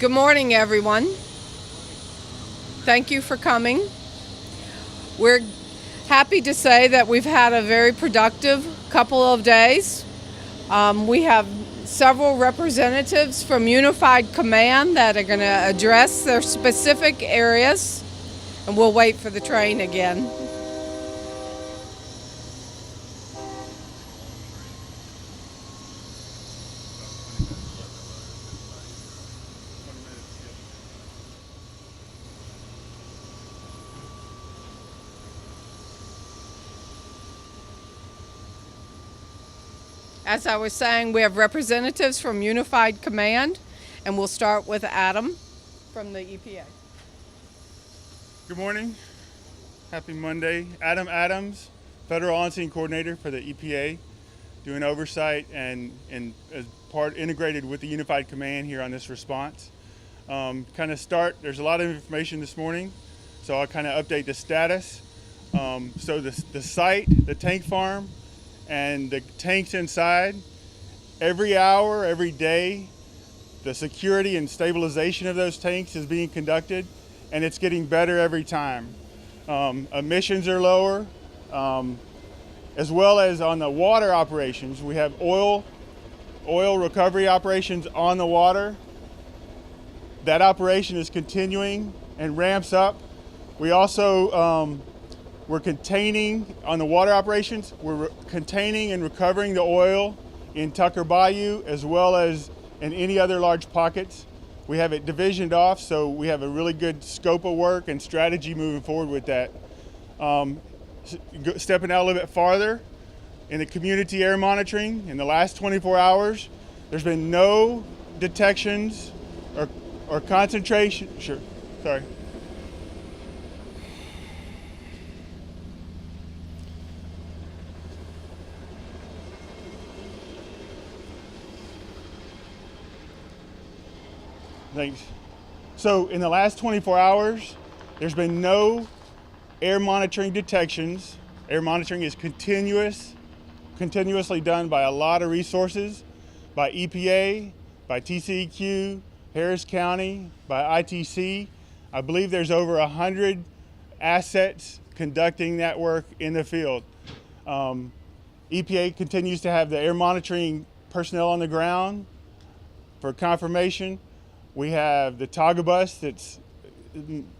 Good morning, everyone. Thank you for coming. We're happy to say that we've had a very productive couple of days. We have several representatives from Unified Command that are going to address their specific areas, and we'll wait for the train again. As I was saying, we have representatives from Unified Command, and we'll start with Adam from the EPA. Good morning. Happy Monday. Adam Adams, Federal On-Scene Coordinator for the EPA, doing oversight and as part integrated with the Unified Command here on this response. There's a lot of information this morning, so I'll kind of update the status. So the site, the tank farm, and the tanks inside, every hour, every day, the security and stabilization of those tanks is being conducted, and it's getting better every time. Emissions are lower, as well as on the water operations. We have oil recovery operations on the water. That operation is continuing and ramps up. We also, we're containing, on the water operations, we're containing and recovering the oil in Tucker Bayou as well as in any other large pockets. We have it divisioned off, so we have a really good scope of work and strategy moving forward with that. Stepping out a little bit farther, in the community air monitoring, in the last 24 hours, there's been no detections or concentration, Thanks. So in the last 24 hours, there's been no air monitoring detections. Air monitoring is continuously done by a lot of resources, by EPA, by TCEQ, Harris County, by ITC. I believe there's over 100 assets conducting that work in the field. EPA continues to have the air monitoring personnel on the ground for confirmation. We have the Taga bus that's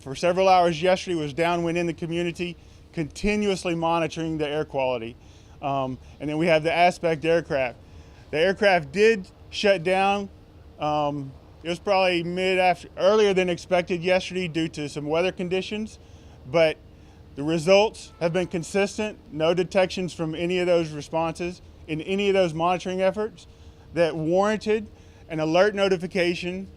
for several hours yesterday was downwind in the community, continuously monitoring the air quality. And then we have the Aspect aircraft. The aircraft did shut down. It was probably earlier than expected yesterday due to some weather conditions, but the results have been consistent. No detections from any of those responses in any of those monitoring efforts that warranted an alert notification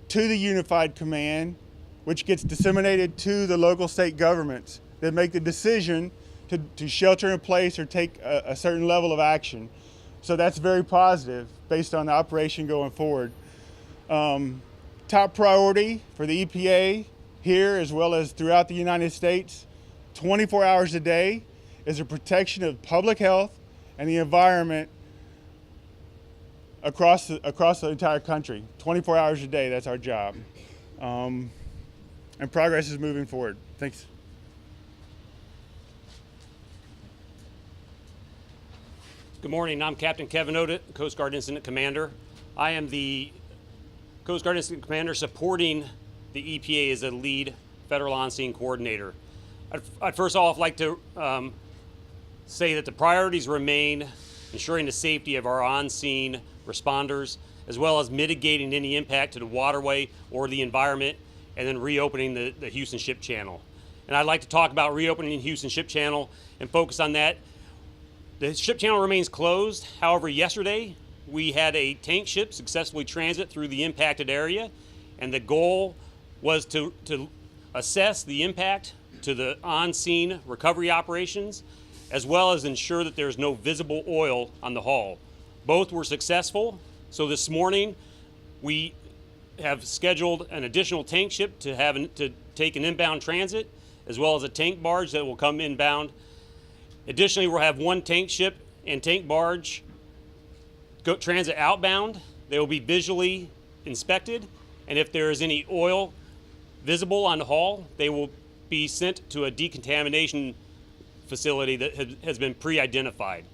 to the Unified Command, which gets disseminated to the local state governments that make the decision to shelter in place or take a certain level of action. So that's very positive based on the operation going forward. Top priority for the EPA here as well as throughout the United States, 24 hours a day, is the protection of public health and the environment across the entire country. 24 hours a day, that's our job. And progress is moving forward. Thanks. Good morning, I'm Captain Kevin Odett, Coast Guard Incident Commander. I am the Coast Guard Incident Commander supporting the EPA as a lead federal on-scene coordinator. I'd first off like to say that the priorities remain ensuring the safety of our on-scene responders, as well as mitigating any impact to the waterway or the environment, and then reopening the Houston Ship Channel. And I'd like to talk about reopening the Houston Ship Channel and focus on that. The ship channel remains closed. However, yesterday we had a tank ship successfully transit through the impacted area, and the goal was to assess the impact to the on-scene recovery operations, as well as ensure that there's no visible oil on the hull. Both were successful, so this morning we have scheduled an additional tank ship to take an inbound transit, as well as a tank barge that will come inbound. Additionally, we'll have one tank ship and tank barge go transit outbound. They will be visually inspected, And if there is any oil visible on the hull, they will be sent to a decontamination facility that has been pre-identified.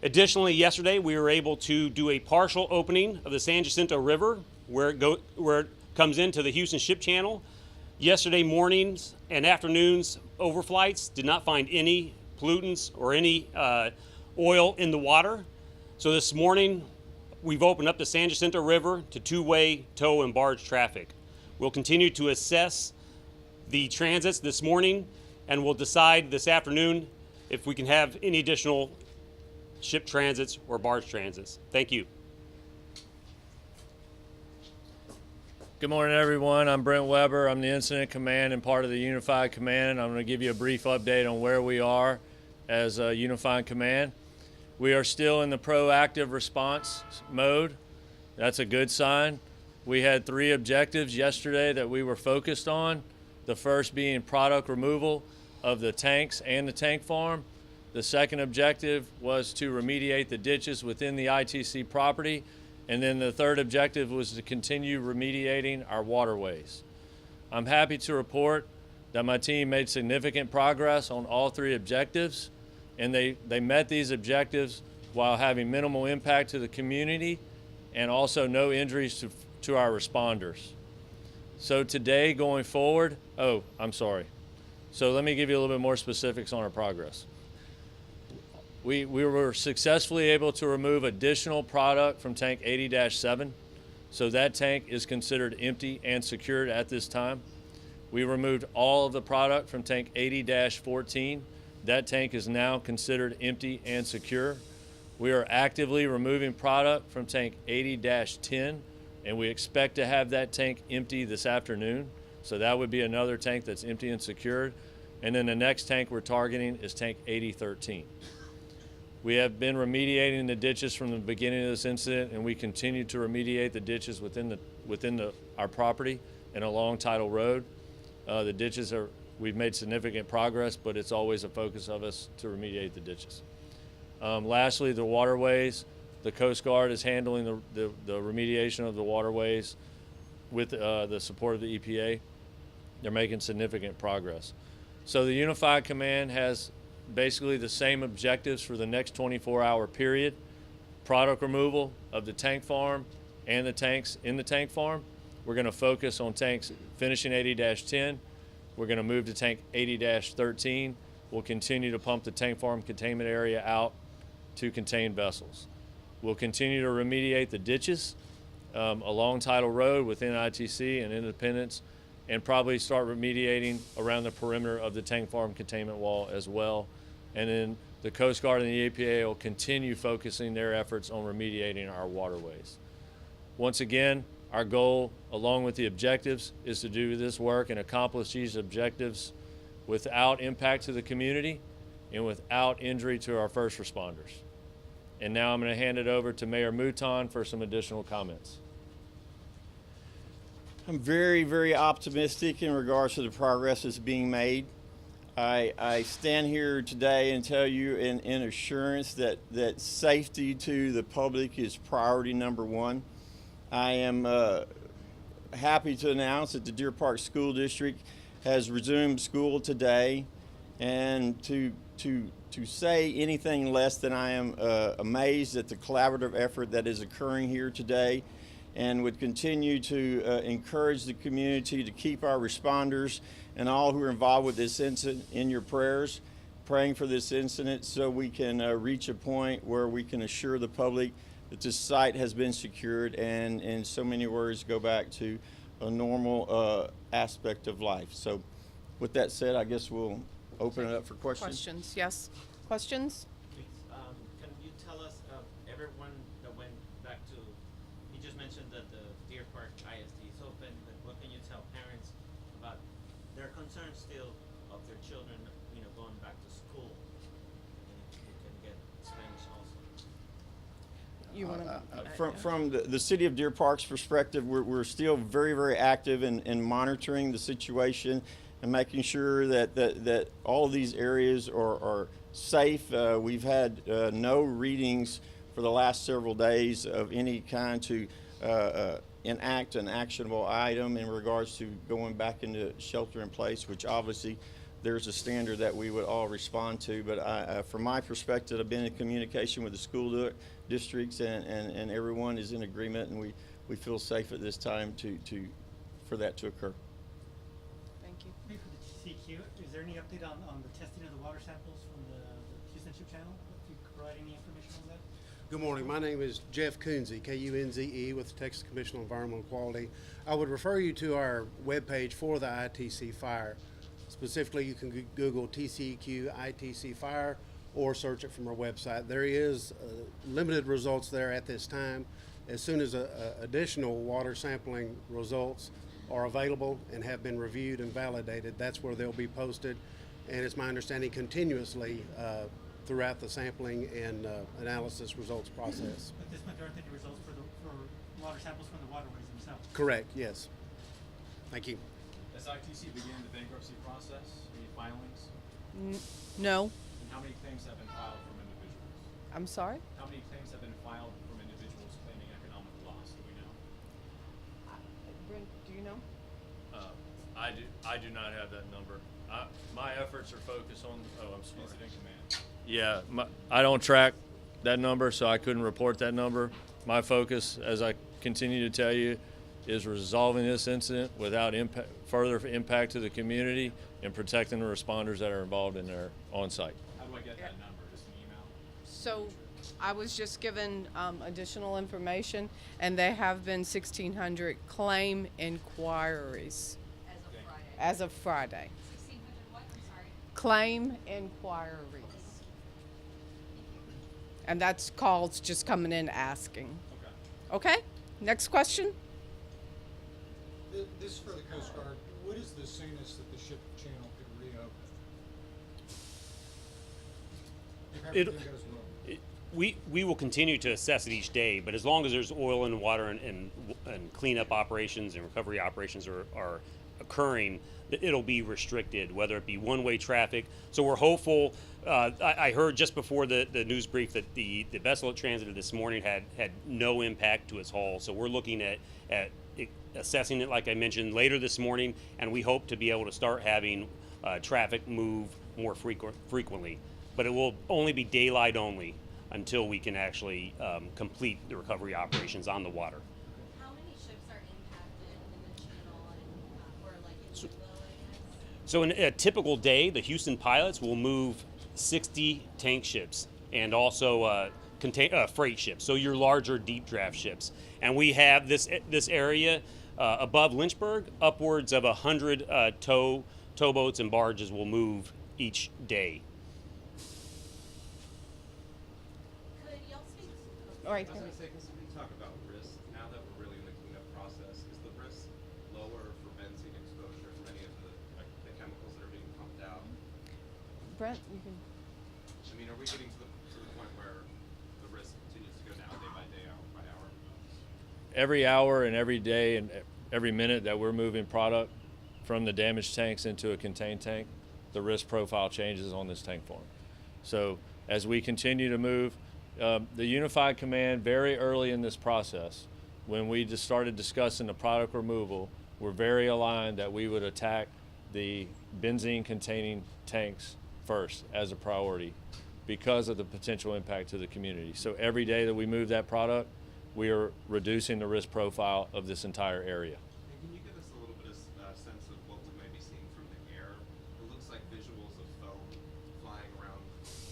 Additionally, yesterday we were able to do a partial opening of the San Jacinto River where it comes into the Houston Ship Channel. Yesterday mornings and afternoons overflights did not find any pollutants or any oil in the water. So this morning we've opened up the San Jacinto River to two-way tow and barge traffic. We'll continue to assess the transits this morning, and we'll decide this afternoon if we can have any additional ship transits or barge transits. Thank you. Good morning, everyone. I'm Brent Weber. I'm the Incident Command and part of the Unified Command. I'm going to give you a brief update on where we are as a Unified Command. We are still in the proactive response mode. That's a good sign. We had 3 objectives yesterday that we were focused on. The first being product removal of the tanks and the tank farm. The second objective was to remediate the ditches within the ITC property. And then the third objective was to continue remediating our waterways. I'm happy to report that my team made significant progress on all 3 objectives, and they met these objectives while having minimal impact to the community and also no injuries to our responders. So today going forward, so let me give you a little bit more specifics on our progress. We were successfully able to remove additional product from tank 80-7, so that tank is considered empty and secured at this time. We removed all of the product from tank 80-14. That tank is now considered empty and secure. We are actively removing product from tank 80-10, and we expect to have that tank empty this afternoon. So that would be another tank that's empty and secured. And then the next tank we're targeting is tank 80-13. We have been remediating the ditches from the beginning of this incident, and we continue to remediate the ditches within our property and along Tidal Road. The ditches we've made significant progress, but it's always a focus of us to remediate the ditches. Lastly, the waterways. The Coast Guard is handling the remediation of the waterways with the support of the EPA. They're making significant progress. So the Unified Command has basically the same objectives for the next 24-hour period. Product removal of the tank farm and the tanks in the tank farm. We're going to focus on tanks finishing 80-10. We're going to move to tank 80-13. We'll continue to pump the tank farm containment area out to contain vessels. We'll continue to remediate the ditches along Tidal Road within ITC and Independence, and probably start remediating around the perimeter of the tank farm containment wall as well. And then the Coast Guard and the EPA will continue focusing their efforts on remediating our waterways. Once again, our goal, along with the objectives, is to do this work and accomplish these objectives without impact to the community and without injury to our first responders. And now I'm going to hand it over to Mayor Mouton for some additional comments. I'm very, very optimistic in regards to the progress that's being made. I stand here today and tell you in assurance that safety to the public is priority number 1. I am happy to announce that the Deer Park School District has resumed school today, and to say anything less than I am amazed at the collaborative effort that is occurring here today, and would continue to encourage the community to keep our responders and all who are involved with this incident in your prayers, praying for this incident so we can reach a point where we can assure the public that this site has been secured and, in so many words, go back to a normal aspect of life. So with that said, I guess we'll open it up for questions. Questions, yes. Questions? Please, can you tell us everyone that went back to, you just mentioned that the Deer Park ISD is open, but what can you tell parents about their concerns still of their children, going back to school? And if you can get Spanish also. You want to? From the City of Deer Park's perspective, we're still very, very active in monitoring the situation and making sure that all of these areas are safe. We've had no readings for the last several days of any kind to enact an actionable item in regards to going back into shelter in place, which obviously there's a standard that we would all respond to. But from my perspective, I've been in communication with the school districts, and everyone is in agreement, and we feel safe at this time for that to occur. Thank you. Maybe for the CQ, is there any update on the testing of the water samples from the Houston Ship Channel? If you could provide any information on that? Good morning. My name is Jeff Kunze, Kunze, with the Texas Commission on Environmental Quality. I would refer you to our webpage for the ITC fire. Specifically, you can Google TCEQ ITC fire or search it from our website. There is limited results there at this time. As soon as additional water sampling results are available and have been reviewed and validated, that's where they'll be posted. And it's my understanding continuously throughout the sampling and analysis results process. At this point, there aren't any results for water samples from the waterways themselves. Correct, yes. Thank you. Has ITC began the bankruptcy process? Any filings? No. And how many claims have been filed from individuals? I'm sorry? How many claims have been filed from individuals claiming economic loss? Do we know? Brent, do you know? I do not have that number. My efforts are focused on. Oh, I'm sorry. Incident command. Yeah, I don't track that number, so I couldn't report that number. My focus, as I continue to tell you, is resolving this incident without further impact to the community and protecting the responders that are involved in their on-site. How do I get that number? Just an email? So I was just given additional information, and there have been 1,600 claim inquiries as of Friday. 1,600 what? I'm sorry. Claim inquiries. And that's calls just coming in asking. Okay. Okay? Next question? This is for the Coast Guard. What is the soonest that the ship channel could reopen? If everything goes well. We will continue to assess it each day, but as long as there's oil and water and cleanup operations and recovery operations are occurring, it'll be restricted, whether it be one-way traffic. So we're hopeful. I heard just before the news brief that the vessel that transited this morning had no impact to its hull. So we're looking at assessing it, like I mentioned, later this morning, and we hope to be able to start having traffic move more frequently. But it will only be daylight only until we can actually complete the recovery operations on the water. How many ships are impacted in the channel and or like in Louisville, I guess? So in a typical day, the Houston pilots will move 60 tank ships and also freight ships, so your larger deep draft ships. And we have this area above Lynchburg, upwards of 100 towboats and barges will move each day. Could y'all speak? All right. I was going to say, because we talk about risk, now that we're really in the cleanup process, is the risk lower for benzene exposure from any of the chemicals that are being pumped out? Brent, you can. I mean, are we getting to the point where the risk continues to go down day by day, hour by hour? Every hour and every day and every minute that we're moving product from the damaged tanks into a contained tank, the risk profile changes on this tank form. So as we continue to move, the Unified Command very early in this process, when we just started discussing the product removal, we're very aligned that we would attack the benzene containing tanks first as a priority because of the potential impact to the community. So every day that we move that product, we are reducing the risk profile of this entire area. And can you give us a little bit of sense of what we may be seeing from the air? It looks like visuals of foam flying around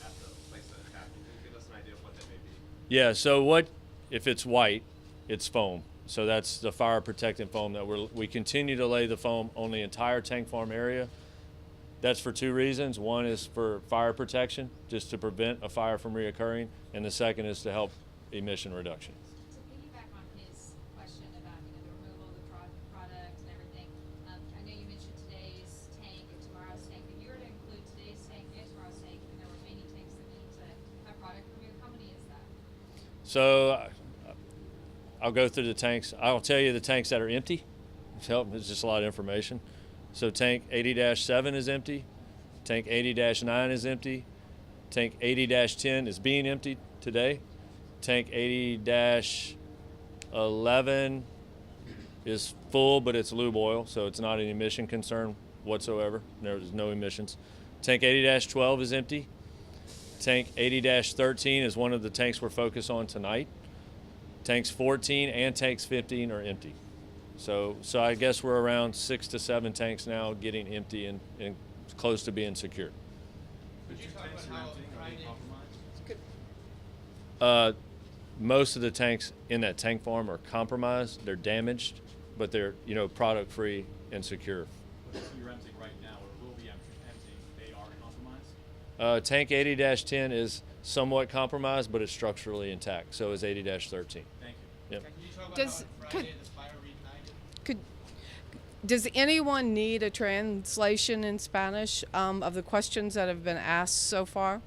at the place that it happened. Can you give us an idea of what that may be? Yeah, so if it's white, it's foam. So that's the fire protectant foam that we continue to lay the foam on the entire tank farm area. That's for two reasons. One is for fire protection, just to prevent a fire from reoccurring, and the second is to help emission reduction. To piggyback on his question about the removal of the product and everything, I know you mentioned today's tank and tomorrow's tank. If you were to include today's tank and tomorrow's tank, and there were many tanks that need to have product removed, how many is that? So I'll go through the tanks. I'll tell you the tanks that are empty. It's just a lot of information. So tank 80-7 is empty. Tank 80-9 is empty. Tank 80-10 is being emptied today. Tank 80-11 is full, but it's lube oil, so it's not an emission concern whatsoever. There's no emissions. Tank 80-12 is empty. Tank 80-13 is one of the tanks we're focused on tonight. Tanks 14 and tanks 15 are empty. So I guess we're around 6 to 7 tanks now getting empty and close to being secured. Could you talk about how Friday Most of the tanks in that tank farm are compromised. They're damaged, but they're product free and secure. you're emptying right now or will be emptying, they are compromised? Tank 80-10 is somewhat compromised, but it's structurally intact. So is 80-13. Thank you. Yep. Can you talk about Does- how on Friday the fire reignited? Does anyone need a translation in Spanish of the questions that have been asked so far?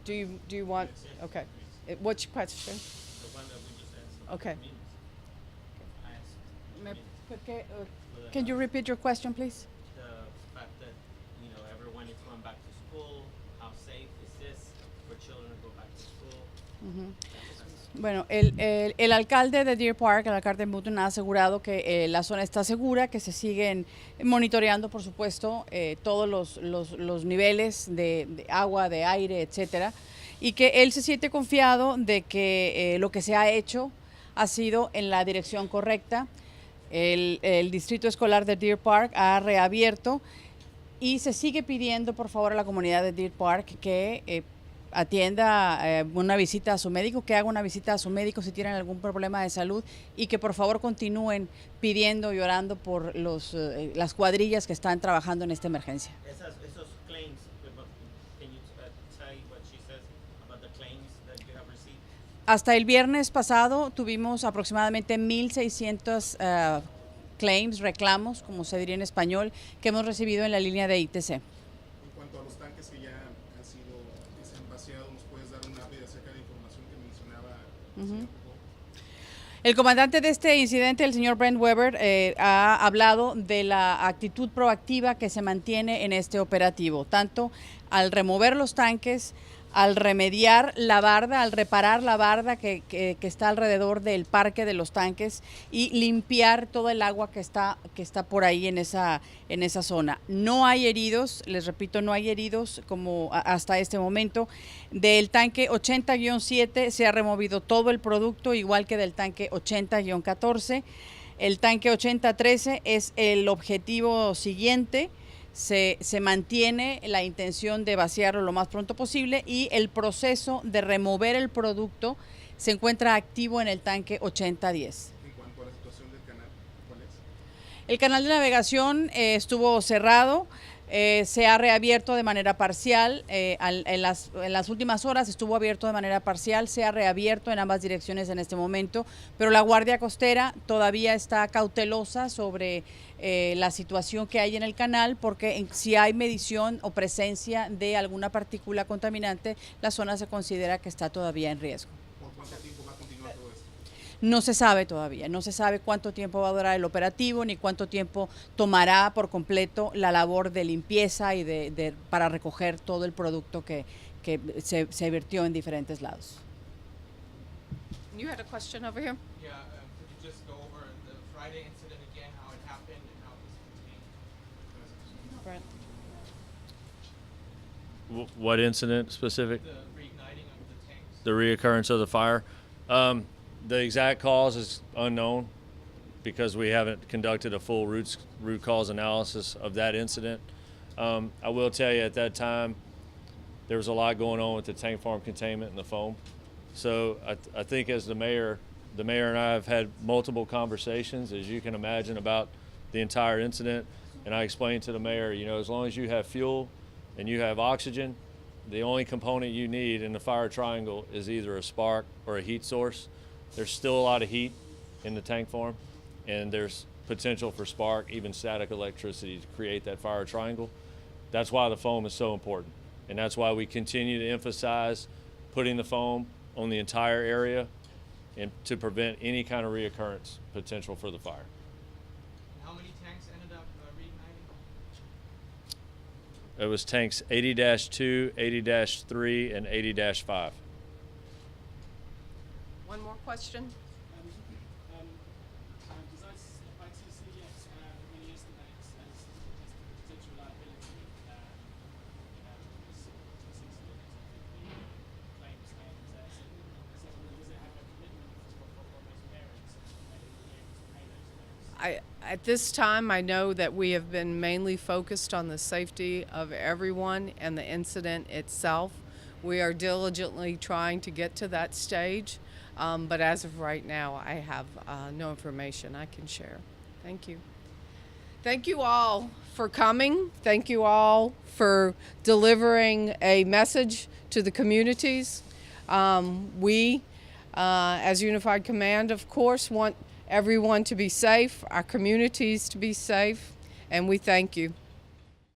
Do you want? Okay. What's your question? The one that we just answered. Okay. I asked Can you repeat your question, please? the fact that, everyone is going back to school. How safe is this for children to go back to school? Bueno, el alcalde de Deer Park, el alcalde Mutton, ha asegurado que la zona está segura, que se siguen monitoreando, por supuesto, todos los niveles de agua, de aire, etcétera, y que él se siente confiado de que lo que se ha hecho ha sido en la dirección correcta. El distrito escolar de Deer Park ha reabierto y se sigue pidiendo, por favor, a la comunidad de Deer Park que atienda una visita a su médico, que haga una visita a su médico si tienen algún problema de salud y que por favor continúen pidiendo y orando por las cuadrillas que están trabajando en esta emergencia. Esos claims, can you tell what she says about the claims that you have received? Hasta el viernes pasado tuvimos aproximadamente 1,600 claims, reclamos, como se diría en español, que hemos recibido en la línea de ITC. En cuanto a los tanques que ya que se han vaciado, ¿nos puedes dar un update acerca de la información que mencionaba el señor Foucault? El comandante de este incidente, el señor Brent Weber, ha hablado de la actitud proactiva que se mantiene en este operativo, tanto al remover los tanques, al remediar la barda, al reparar la barda que está alrededor del parque de los tanques y limpiar todo el agua que está por ahí en esa zona. No hay heridos, les repito, no hay heridos como hasta este momento. Del tanque 80-7 se ha removido todo el producto, igual que del tanque 80-14. El tanque 80-13 es el objetivo siguiente. Se mantiene la intención de vaciarlo lo más pronto posible y el proceso de remover el producto se encuentra activo en el tanque 80-10. En cuanto a la situación del canal, ¿cuál es? El canal de navegación estuvo cerrado, se ha reabierto de manera parcial, en las últimas horas estuvo abierto de manera parcial, se ha reabierto en ambas direcciones en este momento, pero la Guardia Costera todavía está cautelosa sobre la situación que hay en el canal, porque si hay medición o presencia de alguna partícula contaminante, la zona se considera que está todavía en riesgo. ¿Por cuánto tiempo va a continuar todo esto? No se sabe todavía, no se sabe cuánto tiempo va a durar el operativo ni cuánto tiempo tomará por completo la labor de limpieza y para recoger todo el producto que se vertió en diferentes lados. You had a question over here. Yeah, could you just go over the Friday incident again, how it happened and how it was contained? What incident specific? The reigniting of the tanks. The reoccurrence of the fire. The exact cause is unknown because we haven't conducted a full root cause analysis of that incident. I will tell you at that time, there was a lot going on with the tank farm containment and the foam. So I think as the mayor and I have had multiple conversations, as you can imagine, about the entire incident. And I explained to the mayor, as long as you have fuel and you have oxygen, the only component you need in the fire triangle is either a spark or a heat source. There's still a lot of heat in the tank farm, and there's potential for spark, even static electricity, to create that fire triangle. That's why the foam is so important, and that's why we continue to emphasize putting the foam on the entire area and to prevent any kind of reoccurrence potential for the fire. And how many tanks ended up reigniting? It was tanks 80-2, 80-3, and 80-5. One more question. At this time, I know that we have been mainly focused on the safety of everyone and the incident itself. We are diligently trying to get to that stage, but as of right now, I have no information I can share. Thank you. Thank you all for coming. Thank you all for delivering a message to the communities. We, as Unified Command, of course, want everyone to be safe, our communities to be safe, and we thank you.